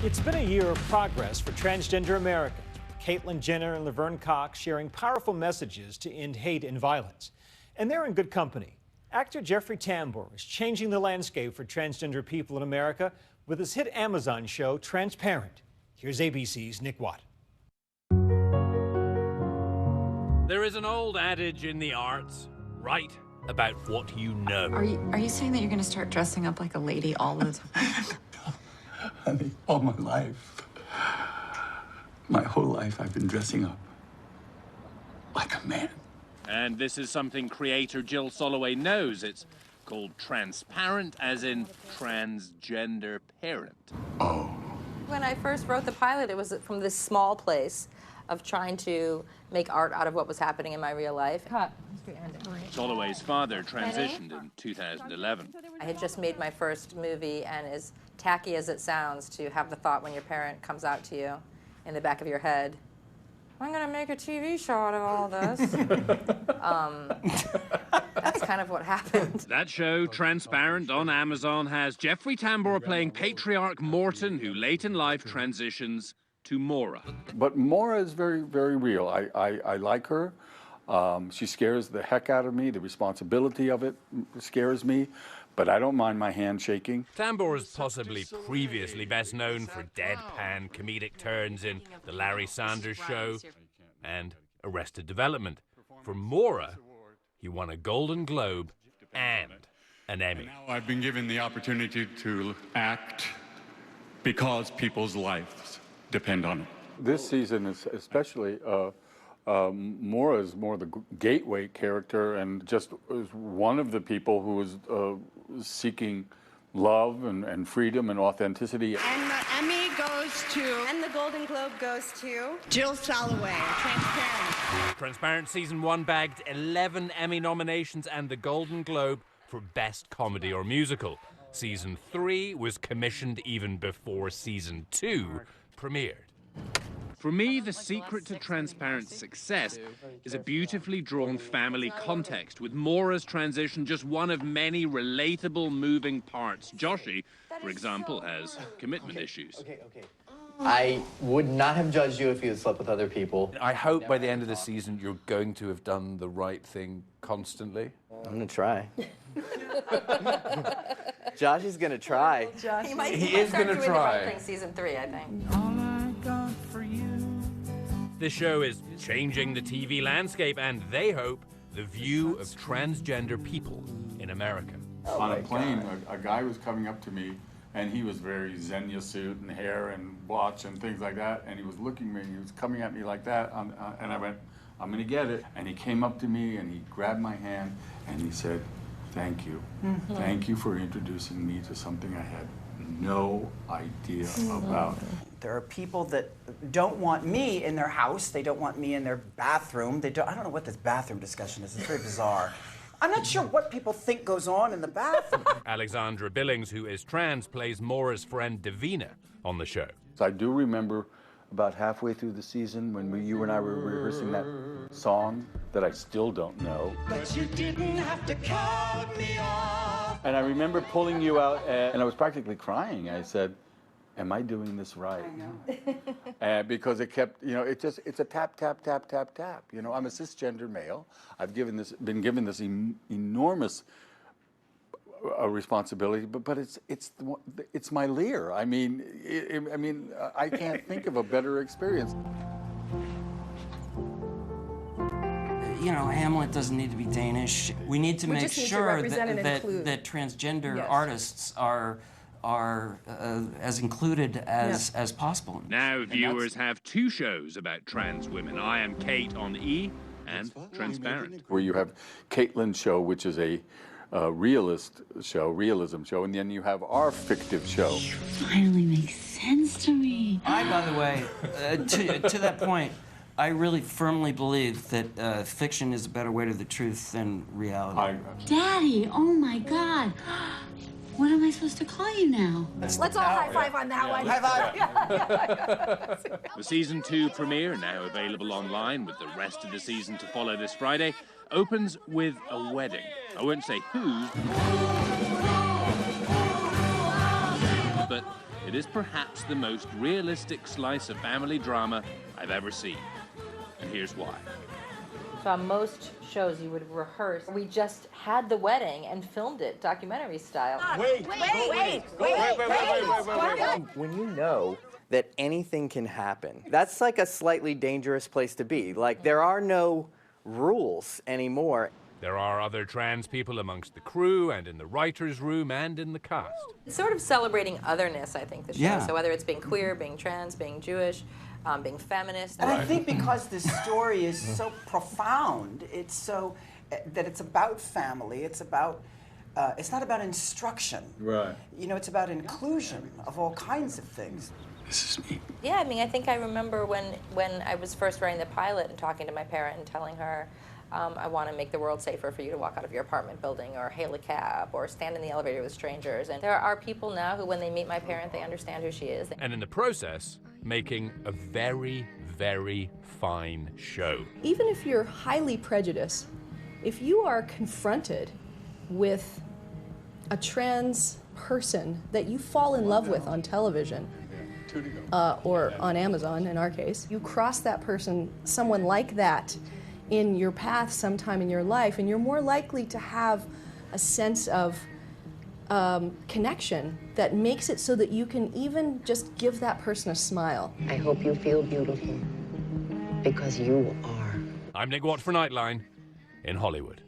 It's been a year of progress for transgender Americans. Caitlyn Jenner and Laverne Cox sharing powerful messages to end hate and violence. And they're in good company. Actor Jeffrey Tambor is changing the landscape for transgender people in America with his hit Amazon show, Transparent. Here's ABC's Nick Watt. There is an old adage in the arts, write about what you know. Are you saying that you're going to start dressing up like a lady all the time? Honey, all my life, my whole life, I've been dressing up like a man. And this is something creator Jill Soloway knows. It's called Transparent, as in transgender parent. Oh. When I first wrote the pilot, it was from this small place of trying to make art out of what was happening in my real life. Soloway's father transitioned in 2011. I had just made my first movie, and as tacky as it sounds to have the thought when your parent comes out to you in the back of your head, I'm going to make a TV show out of all this. That's kind of what happened. That show, Transparent, on Amazon, has Jeffrey Tambor playing patriarch Morton, who late in life transitions to Maura. But Maura is very, very real. I like her. She scares the heck out of me. The responsibility of it scares me. But I don't mind my hand shaking. Tambor is possibly previously best known for deadpan comedic turns in The Larry Sanders Show and Arrested Development. For Maura, he won a Golden Globe and an Emmy. Now I've been given the opportunity to act because people's lives depend on it. This season is especially, Maura is more the gateway character and just is one of the people who is seeking love and freedom and authenticity. And the Emmy goes to, and the Golden Globe goes to Jill Soloway, Transparent. Transparent Season 1 bagged 11 Emmy nominations and the Golden Globe for Best Comedy or Musical. Season 3 was commissioned even before Season 2 premiered. For me, the secret to Transparent's success is a beautifully drawn family context, with Maura's transition just one of many relatable moving parts. Joshi, for example, has commitment issues. I would not have judged you if you had slept with other people. I hope by the end of the season you're going to have done the right thing constantly. I'm going to try. Josh is going to try. He is going to try. The right thing, Season 3, I think. This show is changing the TV landscape, and they hope the view of transgender people in America. On a plane, a guy was coming up to me, and he was very Xenia suit and hair and watch and things like that, and he was looking at me, and he was coming at me like that, and I went, I'm going to get it. And he came up to me, and he grabbed my hand, and he said, thank you. Mm-hmm. Thank you for introducing me to something I had no idea about. There are people that don't want me in their house. They don't want me in their bathroom. I don't know what this bathroom discussion is. It's very bizarre. I'm not sure what people think goes on in the bathroom. Alexandra Billings, who is trans, plays Maura's friend Davina on the show. So I do remember about halfway through the season when you and I were rehearsing that song that I still don't know. But you didn't have to cut me off. And I remember pulling you out, and I was practically crying. I said, am I doing this right? I know. Because it kept, it's a tap, tap, tap, tap, tap. I'm a cisgender male. I've been given this enormous responsibility, but it's my Lear. I mean, I can't think of a better experience. Hamlet doesn't need to be Danish. We need to make sure that transgender artists are as included as possible. Now viewers have two shows about trans women. I Am Kate on E! And Transparent. Where you have Caitlyn's show, which is a realism show, and then you have our fictive show. You finally make sense to me. By the way, to that point, I really firmly believe that fiction is a better way to the truth than reality. Daddy, oh my God. What am I supposed to call you now? Let's all high five on that one. High five. The Season 2 premiere, now available online with the rest of the season to follow this Friday, opens with a wedding. I won't say whose, but it is perhaps the most realistic slice of family drama I've ever seen. And here's why. So on most shows you would rehearse. We just had the wedding and filmed it documentary style. Wait. When you know that anything can happen, that's like a slightly dangerous place to be. Like, there are no rules anymore. There are other trans people amongst the crew and in the writer's room and in the cast. It's sort of celebrating otherness, I think, the show. Yeah. So whether it's being queer, being trans, being Jewish, being feminist. And I think because this story is so profound, it's so that it's about family. It's about. It's not about instruction. Right. You know, it's about inclusion of all kinds of things. This is me. Yeah, I mean, I think I remember when I was first writing the pilot and talking to my parent and telling her, I want to make the world safer for you to walk out of your apartment building or hail a cab or stand in the elevator with strangers. And there are people now who, when they meet my parent, they understand who she is. And in the process, making a very, very fine show. Even if you're highly prejudiced, if you are confronted with a trans person that you fall in love with on television, or on Amazon in our case, you cross that person, someone like that, in your path sometime in your life, and you're more likely to have a sense of connection that makes it so that you can even just give that person a smile. I hope you feel beautiful, because you are. I'm Nick Watt for Nightline in Hollywood.